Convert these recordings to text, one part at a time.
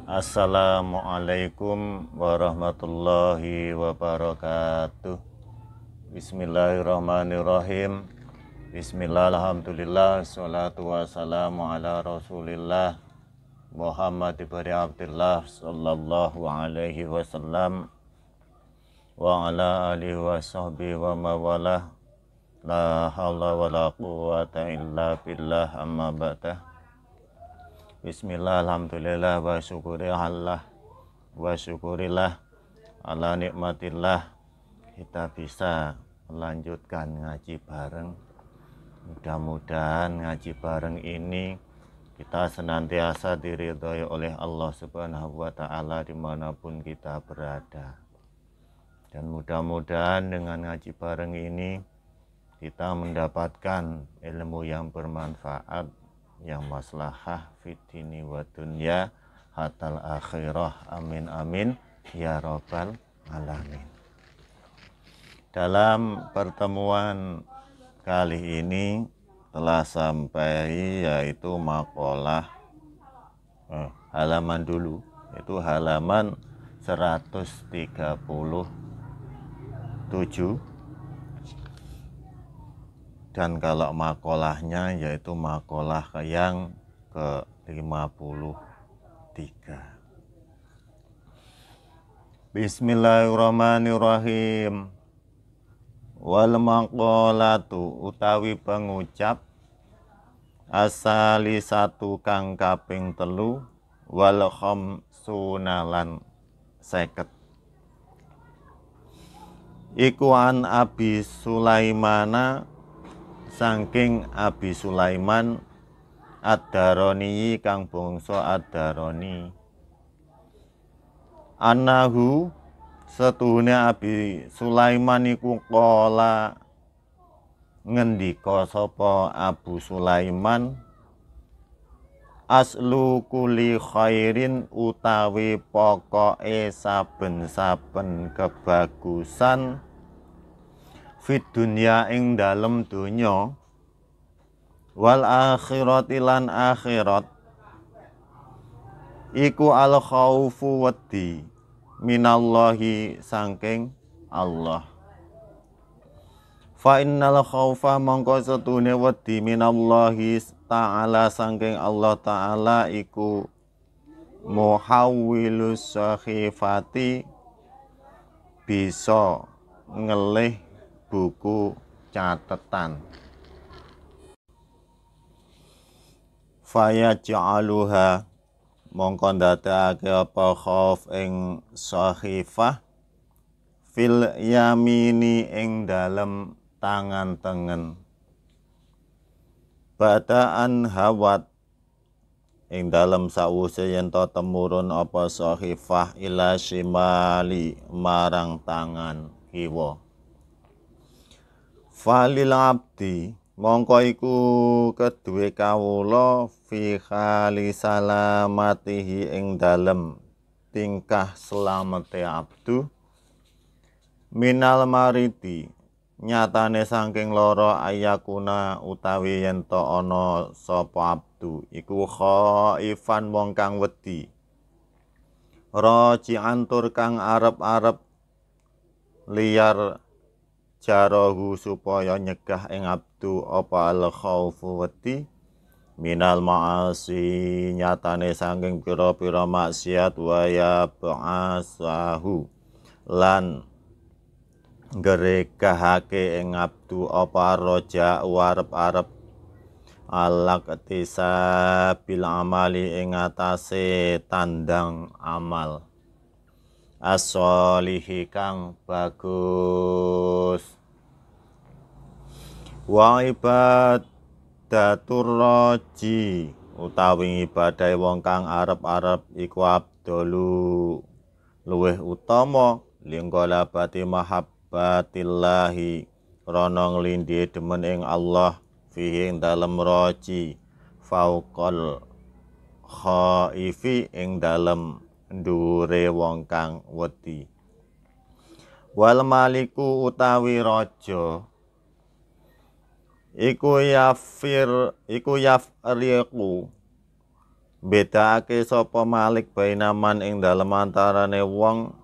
Assalamualaikum warahmatullahi wabarakatuh. Bismillahirrahmanirrahim. Bismillah, alhamdulillah, salatu wassalamu ala rasulillah Muhammad ibn Abdullah sallallahu alaihi wasallam wa ala alihi wa sahbihi wa mawalah. La hawla wa la quwwata illa billah, amma ba'dah. Bismillah, alhamdulillah, wa syukurillah, wa syukurillah ala nikmatillah. Kita bisa melanjutkan ngaji bareng. Mudah-mudahan ngaji bareng ini kita senantiasa diridhoi oleh Allah Subhanahu wa Ta'ala dimanapun kita berada. Dan mudah-mudahan dengan ngaji bareng ini kita mendapatkan ilmu yang bermanfaat, yang maslahah fitini wa dunya hatal akhirah. Amin amin ya rabbal alamin. Dalam pertemuan kali ini telah sampai yaitu makalah halaman dulu, itu halaman 137. Dan kalau makolahnya yaitu makalah yang ke-53. Bismillahirrahmanirrahim. Wal maqalatu utawi pengucap asali satu kang kaping telu wal khamsuna lan 50. Iku an Abi Sulaimana saking Abi Sulaiman Ad-Darani kang bangsa Ad-Darani. Annahu setuhune Abi Sulaiman iku qala ngendika sapa Abu Sulaiman, aslu kuli khairin utawi pokoke saben-saben kebagusan fit dunya ing dalem donya wal akhirati lan akhirat iku al khaufu wedi minallahi sangking Allah. Fa innal khaufa mongko setune wedi minallahi ta'ala sangking Allah ta'ala iku muhawwilus sahifati bisa ngelih buku catatan. Faya ja'aluha mongko ndadekake apa khauf ing sahifah fil yamini ing dalem tangan tengen. Badaan hawat ing dalem sawuse yen to temurun apa sahifah ila shimali marang tangan kiwa. Falil abdi mongko iku kedue kawula fi khali salamatihi ing dalem tingkah selamete abdu minal mariti nyatane saking lara ayakuna utawi yen to ana sapa abdu iku khaifan wong kang wedi raji'an tur kang arep-arep liar jarahu supaya nyegah ing abdu apa al khaufu wedi minal ma'asi nyatane saking pira-pira maksiat wa ya ba'asahu lan ngrekahake ing abdu apa roja arep-arep alak tisa bil amali ing atase tandang amal as-sholihi kang bagus. Wa ibadatur raji utawi ibadahe wong kang arep-arep iku abdolu luweh utama linggalabati mahabbatillahi krana nglindhi demen ing Allah fihi ing dalem raji fauqal khaifi ing dalem ndure wong kang wedi. Wal maliku utawi raja iku yafriqu bedakake sapa Malik bainaman ing dalem antarane wong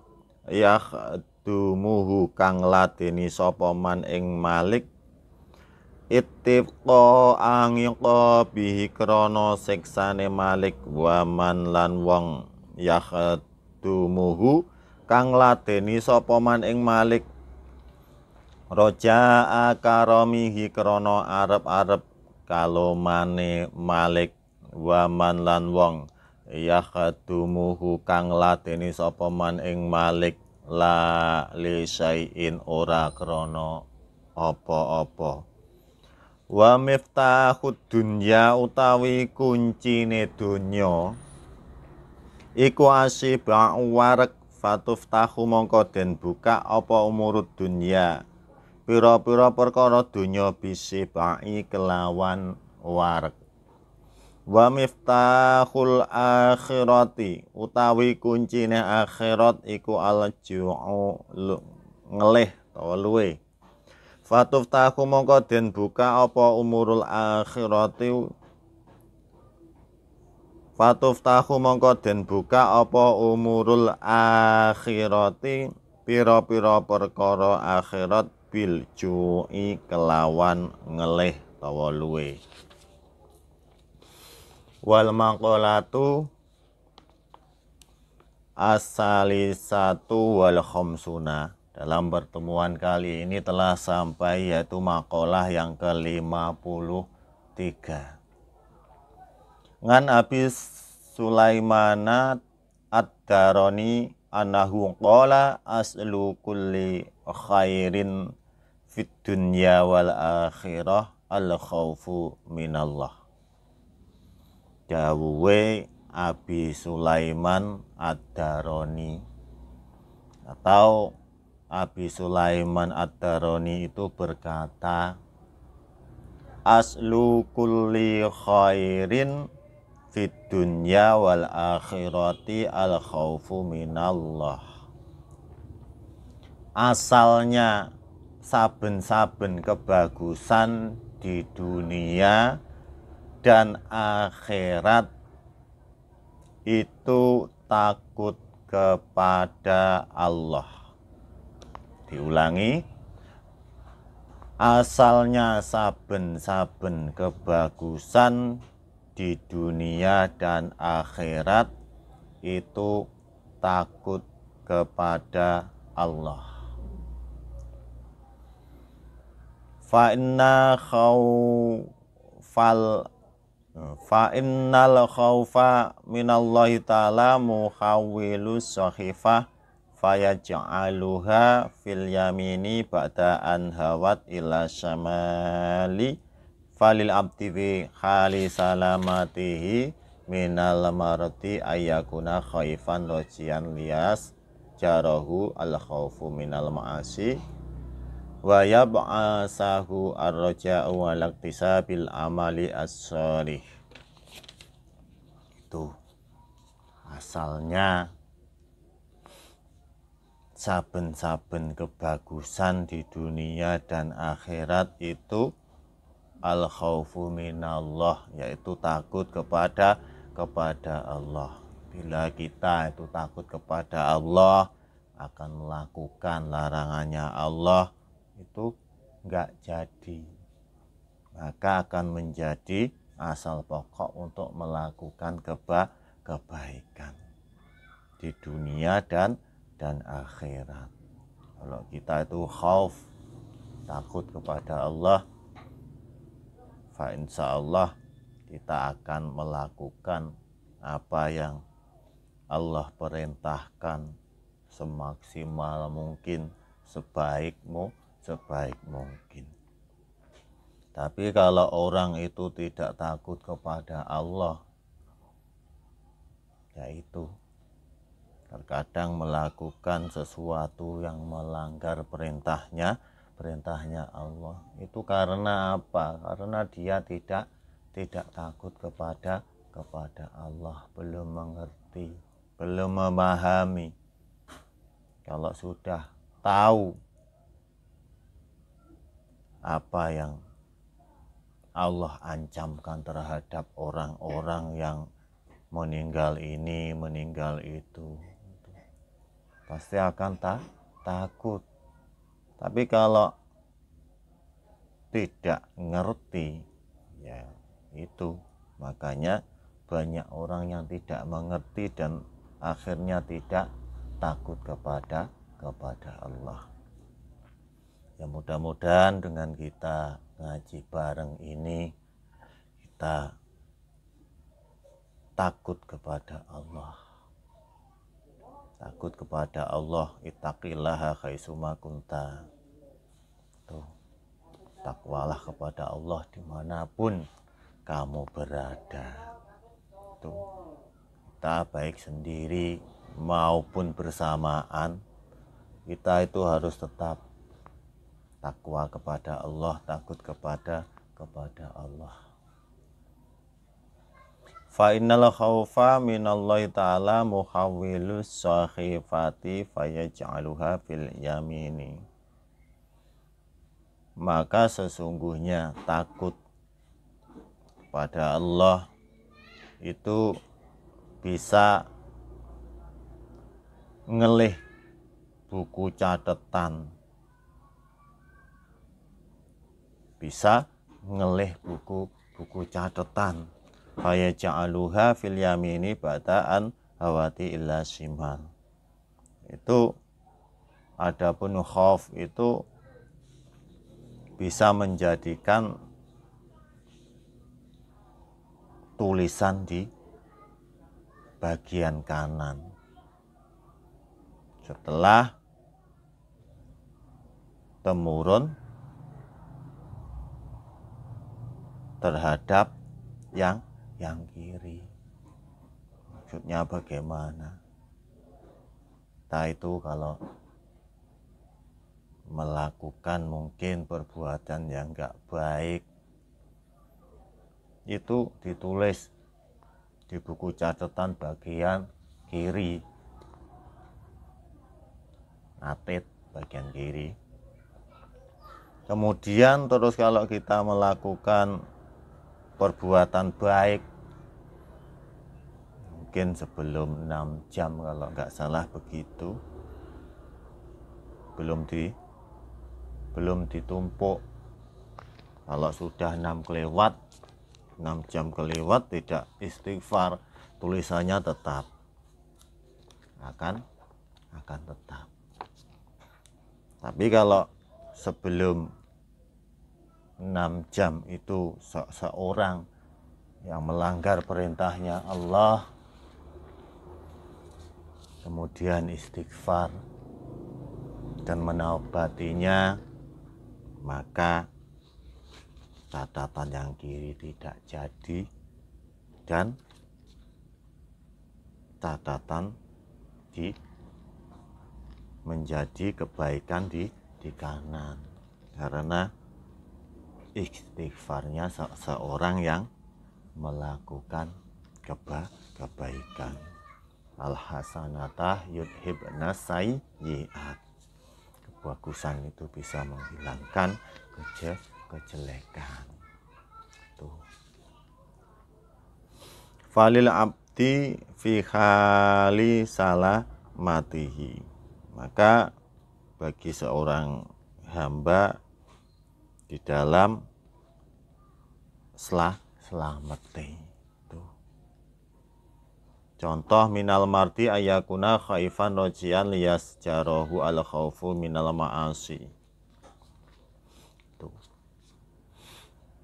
yakhdumuhu kang ladeni sapa man ing Malik ittiqa angiqa bihi krana siksane Malik waman lan wong yakhdumuhu kang ladeni sapa man ing Malik roja'a karamihi krana arep-arep kalomane Malik waman lan wong yakhdumuhu kang ladeni sapa man ing Malik la li syai'in ora krana apa-apa. Wa miftahud dunya utawi kuncine donya iku asyiba warek fatuftahu mongko den buka apa umurud dunya pira-pira perkara donya bisibai kelawan warek. Wa miftahul akhirati utawi kuncine akhirat iku al-ju'u ngelih utawa luwe. Fatuftahu mongko den buka apa umurul akhirati Fatuftahu mongko den buka apa umurul akhirati pira-pira perkara akhirat bil ju'i kelawan ngelih utawa luwe. Wal maqalatu as-salisatu wal khamsuna. Dalam pertemuan kali ini telah sampai yaitu maqalah yang ke-53. Ngan Abi Sulaimana ad-Darani annahu qala aslu kulli khairin fid dunya wal akhirah al khaufu minallah. Dawuhe Abi Sulaiman ad-Darani atau Abi Sulaiman ad-Darani itu berkata aslu kulli khairin fid dunya wal akhirati al khaufu minallah. Asalnya saben-saben kebagusan di dunia dan akhirat itu takut kepada Allah. Diulangi, asalnya saben-saben kebagusan di dunia dan akhirat itu takut kepada Allah. Fa innal khaufa minallahi ta'ala muhawwilus sahifah fayaj'aluha fil yamini ba'da an hawat ila syamali falil abdi bi hali salamatihi minal marati ayakuna khaifan rojian lias jarahu al khaufu minal ma'asi wa yab'asahu ar-raja'u wal iktisabil amali as-shalih. Itu asalnya saben-saben kebagusan di dunia dan akhirat itu al khaufu minallah, yaitu takut kepada Allah. Bila kita itu takut kepada Allah, akan melakukan larangannya Allah, itu enggak jadi, maka akan menjadi asal pokok untuk melakukan kebaikan di dunia dan akhirat. Kalau kita itu khauf, takut kepada Allah, fa insyaallah kita akan melakukan apa yang Allah perintahkan semaksimal mungkin, sebaik mungkin. Tapi kalau orang itu tidak takut kepada Allah, yaitu terkadang melakukan sesuatu yang melanggar perintahnya Allah. Itu karena apa? Karena dia tidak takut kepada Allah, belum mengerti, belum memahami. Kalau sudah tahu apa yang Allah ancamkan terhadap orang-orang yang meninggal ini, meninggal itu, pasti akan takut. Tapi kalau tidak ngerti, ya itu makanya banyak orang yang tidak mengerti dan akhirnya tidak takut kepada Allah. Ya mudah-mudahan dengan kita ngaji bareng ini kita takut kepada Allah. Takut kepada Allah, ittaqillaha haitsuma kunta. Tuh, takwalah kepada Allah dimanapun kamu berada. Tuh, kita baik sendiri maupun bersamaan, kita itu harus tetap takwa kepada Allah, takut kepada Allah. Fa innal khaufa minallahi ta'ala muhawwilus sakhifati fayaj'aluha fil yamini. Maka sesungguhnya takut pada Allah itu bisa ngelih buku catatan, bisa ngelih buku catatan. Faya ja'aluha fil yamini ba'da'an hawati illa shimal. Itu adapun khauf itu bisa menjadikan tulisan di bagian kanan. Setelah temurun terhadap yang kiri. Maksudnya bagaimana? Kita itu kalau melakukan mungkin perbuatan yang enggak baik, itu ditulis di buku catatan bagian kiri, natit bagian kiri. Kemudian terus kalau kita melakukan perbuatan baik, mungkin sebelum 6 jam kalau nggak salah begitu, belum ditumpuk. Kalau sudah 6 jam kelewat tidak istighfar, tulisannya tetap akan tetap. Tapi kalau sebelum 6 jam itu seorang yang melanggar perintahnya Allah, kemudian istighfar dan menaubatinya, maka catatan yang kiri tidak jadi dan catatan menjadi kebaikan di kanan, karena istighfarnya seorang yang melakukan kebaikan. Al-hasanatah yudhibna sayyi'at. Kebagusan itu bisa menghilangkan kejelekan. Tuh. Falil abdi fi khali salamatihi. Maka bagi seorang hamba di dalam selamati. Contoh minal marti ayakuna khaifan rojian liyas jarohu al khaufu minal ma'asi.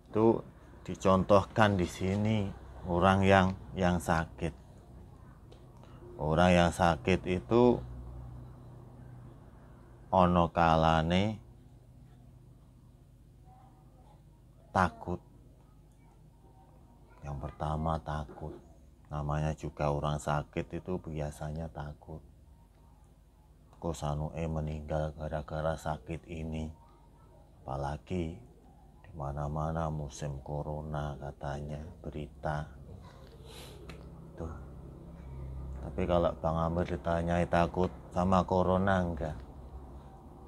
Itu dicontohkan di sini orang yang sakit. Orang yang sakit itu ono kalane takut. Yang pertama takut. Namanya juga orang sakit itu biasanya takut. Kok sanue meninggal gara-gara sakit ini. Apalagi di mana-mana musim corona katanya berita. Tuh. Tapi kalau Bang Amir ditanyai takut sama corona enggak?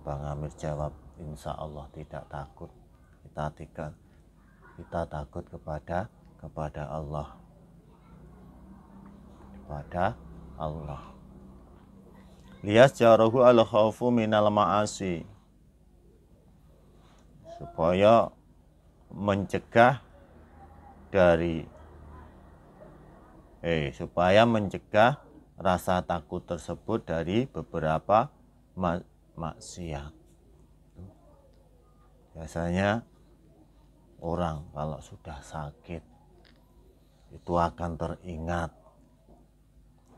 Bang Amir jawab, insya Allah tidak takut. Kita takut kepada Allah. kepada Allah. Lias jarahu al khaufu minal ma'asi, supaya mencegah rasa takut tersebut dari beberapa maksiat. Biasanya orang kalau sudah sakit itu akan teringat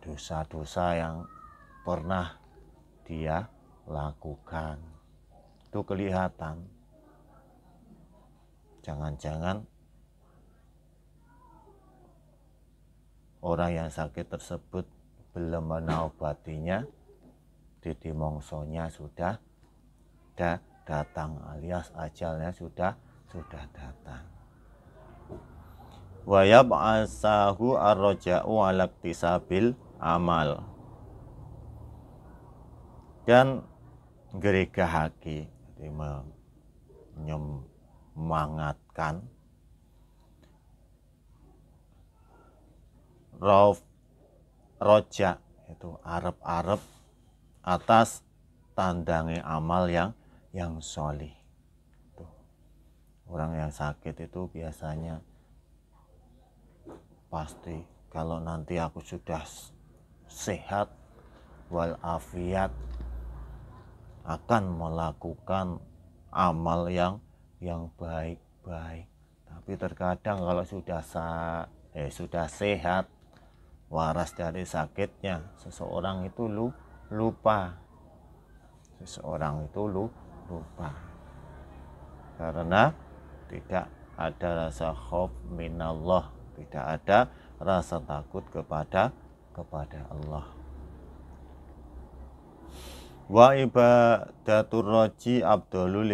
dosa-dosa yang pernah dia lakukan. Itu kelihatan. Jangan-jangan orang yang sakit tersebut belum mengobatinya, titi mongsonya sudah datang, alias ajalnya sudah datang. Wa yab'asahu ar-raja'u 'ala iktisabil amal, dan geregahake, menyemangatkan roja, itu arep-arep atas tandangi amal yang sholih. Orang yang sakit itu biasanya pasti kalau nanti aku sudah sehat walafiat akan melakukan amal yang baik-baik. Tapi terkadang kalau sudah sehat, waras dari sakitnya, seseorang itu lupa. Karena tidak ada rasa khauf minallah, tidak ada rasa takut kepada Allah. Wa ibadatur raji abdulul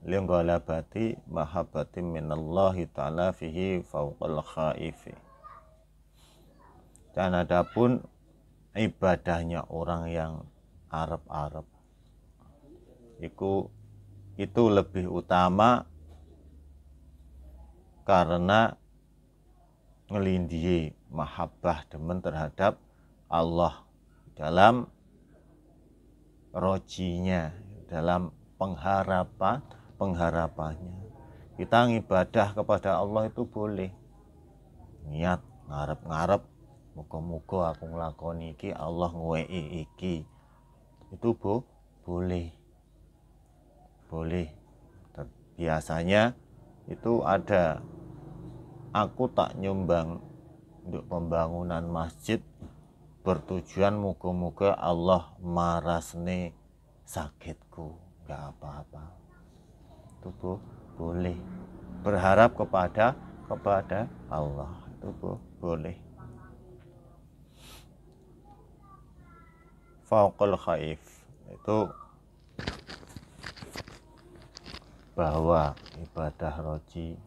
linggalabati mahabbatin minallahi ta'ala fihi fauqal khaifi. Dan adapun ibadahnya orang yang arep-arep itu lebih utama karena ngelindhi mahabbah demen terhadap Allah dalam rojinya, dalam pengharapannya. Kita ngibadah kepada Allah itu boleh niat ngarep-ngarep, muga-muga aku nglakoni iki Allah ngwehi iki, itu boleh. Biasanya itu ada, aku tak nyumbang untuk pembangunan masjid bertujuan muga-muga Allah marasne sakitku, gak apa-apa. Itu boleh. Berharap kepada Allah itu boleh. Fauqul khaif itu bahwa ibadah roji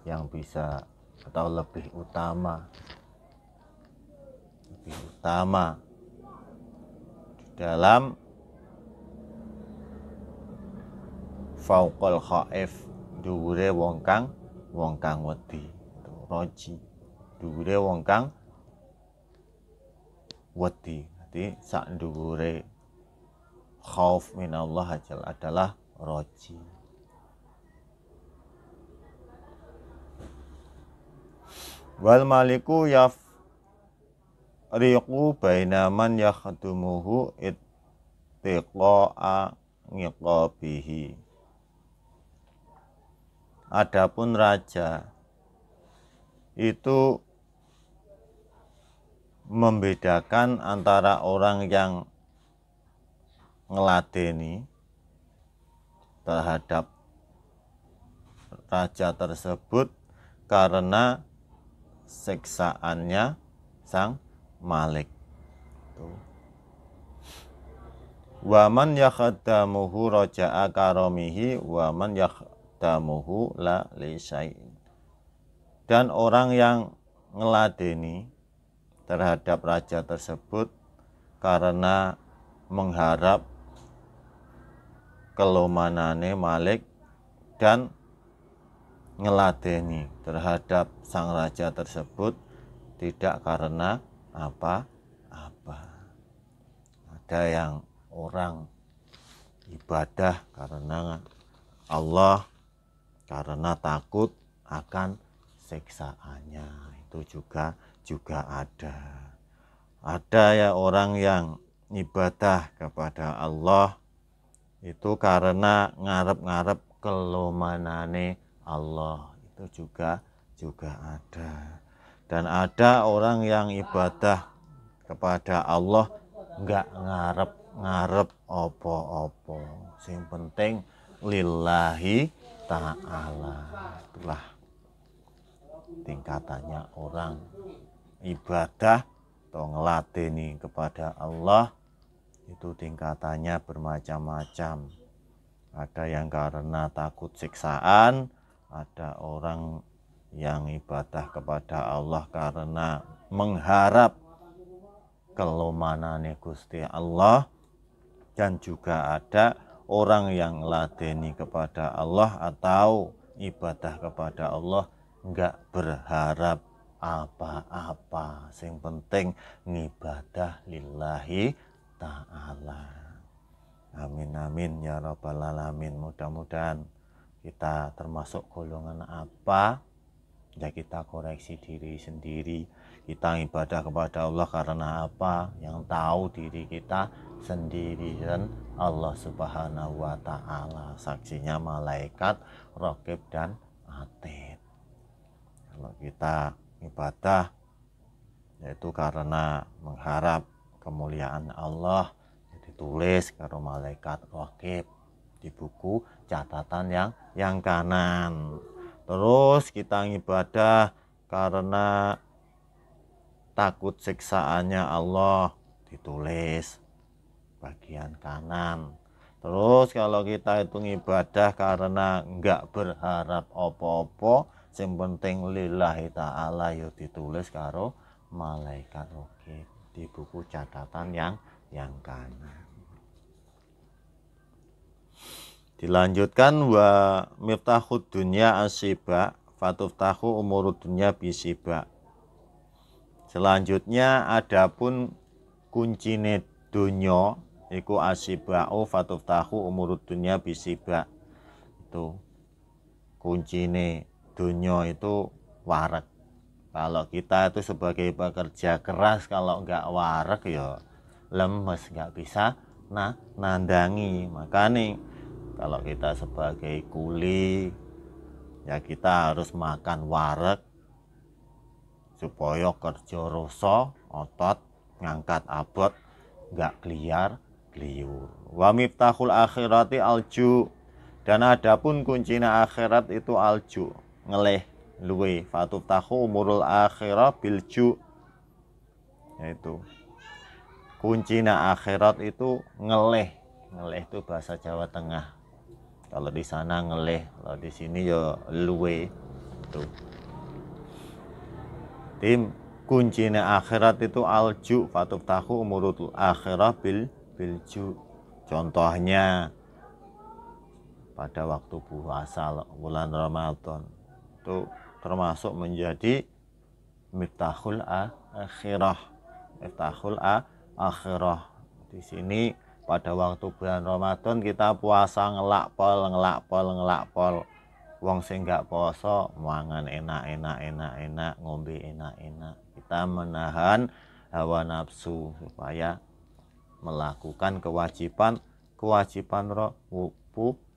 yang bisa atau lebih utama di dalam fauqul khaif, dhuwure wong kang wedi, itu roji, dhuwure wong kang wedi. Jadi sak dhuwure khauf minallah adalah roji. Wal maliku yafriqu baina man yakhdumuhu ittiqa'a ngiqabihi. Adapun raja itu membedakan antara orang yang ngeladeni terhadap raja tersebut karena siksaannya sang malik. Wa man yakhdamuhu raja'a karamihi wa man yakhdamuhu la li syai'in. Dan orang yang ngeladeni terhadap raja tersebut karena mengharap kelomanane malik, dan ngeladeni terhadap sang raja tersebut tidak karena apa-apa. Ada yang orang ibadah karena Allah, karena takut akan siksaannya, itu juga ada. Ada ya orang yang ibadah kepada Allah itu karena ngarep-ngarep kelomanane Allah, itu juga ada. Dan ada orang yang ibadah kepada Allah enggak ngarep-ngarep opo-opo, sing penting lillahi ta'ala. Itulah tingkatannya orang ibadah atau ngeladeni kepada Allah, itu tingkatannya bermacam-macam. Ada yang karena takut siksaan, ada orang yang ibadah kepada Allah karena mengharap kelomanane Gusti Allah, dan juga ada orang yang ladeni kepada Allah atau ibadah kepada Allah enggak berharap apa-apa, sing penting ngibadah lillahi ta'ala. Amin amin ya rabbal alamin. Mudah-mudahan kita termasuk golongan apa, ya kita koreksi diri sendiri. Kita ibadah kepada Allah karena apa? Yang tahu diri kita sendiri dan Allah Subhanahu wa ta'ala. Saksinya malaikat, raqib dan atid. Kalau kita ibadah yaitu karena mengharap kemuliaan Allah, ditulis karo malaikat raqib di buku catatan yang kanan. Terus kita ibadah karena takut siksaannya Allah, ditulis bagian kanan. Terus kalau kita itu ibadah karena enggak berharap apa-apa, yang penting lillahi ta'ala, ya ditulis karo malaikat raqib di buku catatan yang kanan. Dilanjutkan, wa miftahud dunya asyiba fatuftahu umurud dunya bisiba. Selanjutnya adapun kuncine dunya iku asyiba'u fatuftahu umurud dunya bisiba. Itu kuncine dunya itu wareg. Kalau kita itu sebagai pekerja keras, kalau enggak wareg ya lemes, enggak bisa nandangi. Makanya kalau kita sebagai kuli ya kita harus makan wareg supaya kerja rasa otot, ngangkat abot enggak gliar-gliur. Wa miftahul akhirati alju, dan adapun kuncina akhirat itu alju, ngelih luwe. Fatuftahu umurul akhirah bilju, yaitu kuncina akhirat itu ngelih. Ngelih itu bahasa Jawa Tengah. Kalau di sana ngelih, kalau di sini ya luwe. Tuh. Tim kuncina akhirat itu alju, fatuftahu umurul akhirah bilju. Contohnya pada waktu puasa bulan Ramadan itu termasuk menjadi miftahul akhirah. Miftahul akhirah. Di sini pada waktu bulan Ramadan kita puasa ngelak pol. Wong sing gak poso mangan enak, ngombe enak. Kita menahan hawa nafsu supaya melakukan kewajiban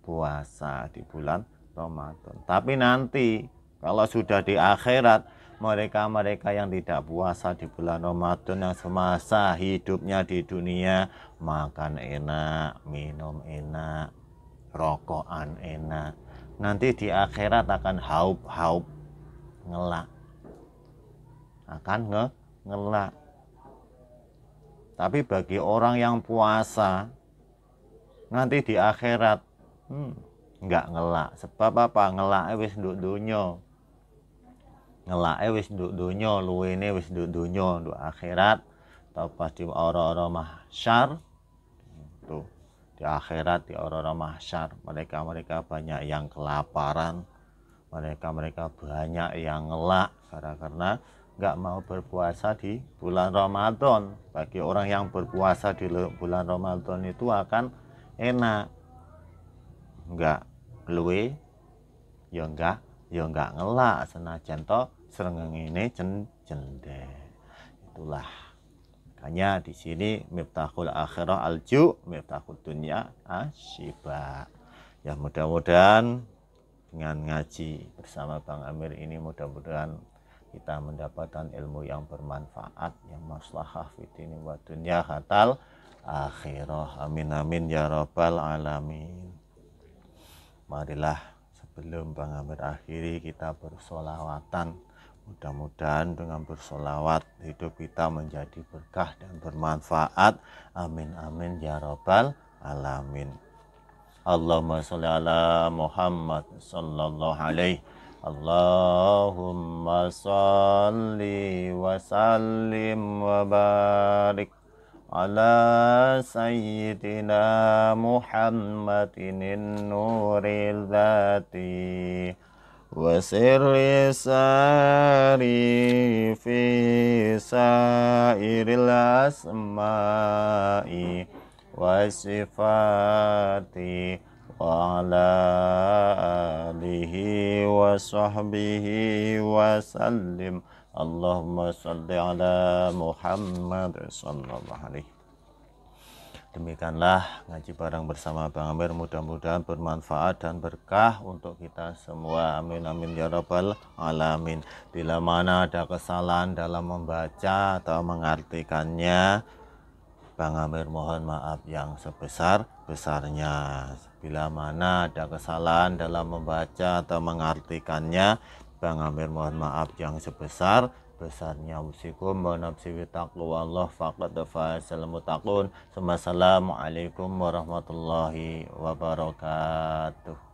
puasa di bulan Ramadan. Tapi nanti kalau sudah di akhirat, mereka yang tidak puasa di bulan Ramadan, yang semasa hidupnya di dunia makan enak, minum enak, rokokan enak, nanti di akhirat akan haup ngelak, akan ngelak. Tapi bagi orang yang puasa nanti di akhirat enggak ngelak. Sebab apa? Ngelake wis nduk donya. Ngelake wis nduk donya, luwene wis nduk donya, nduk akhirat. Atau pas di ora-ora mahsyar. Tuh, di akhirat di ora-ora mahsyar, mereka banyak yang kelaparan. Mereka banyak yang ngelak karena nggak mau berpuasa di bulan Ramadan. Bagi orang yang berpuasa di bulan Ramadan itu akan enak, nggak luwe, ya nggak ngelak senajan to srengenge cendek. Itulah makanya di sini miftahul akhirah alju, miftahul dunya asyiba. Ya mudah-mudahan dengan ngaji bersama Bang Amir ini mudah-mudahan kita mendapatkan ilmu yang bermanfaat, yang maslahah fitini wa dunya hatal akhirah. Amin amin ya rabbal alamin. Marilah sebelum Bang Amir akhiri kita bersolawatan. Mudah-mudahan dengan bersolawat hidup kita menjadi berkah dan bermanfaat. Amin amin ya rabbal alamin. Allahumma sholli ala Muhammad sallallahu alaihi. Allahumma sholli wa sallim wa barik ala sayyidina Muhammadin nuril dzati wa sirri sari fi sairil asma'i wa sifati wa ala alihi wa sahbihi wa sallim. Allahumma salli ala Muhammad sallallahu alaihi. Demikianlah ngaji bareng bersama Bang Amir, mudah-mudahan bermanfaat dan berkah untuk kita semua. Amin amin ya rabbal alamin. Bila mana ada kesalahan dalam membaca atau mengartikannya, Bang Amir mohon maaf yang sebesar-besarnya. Bila mana ada kesalahan dalam membaca atau mengartikannya, Bang Amir mohon maaf yang sebesar-besarnya. Usikum wa nafsi bi taqwallah faqad fazal muttaqun. Assalamualaikum warahmatullahi wabarakatuh.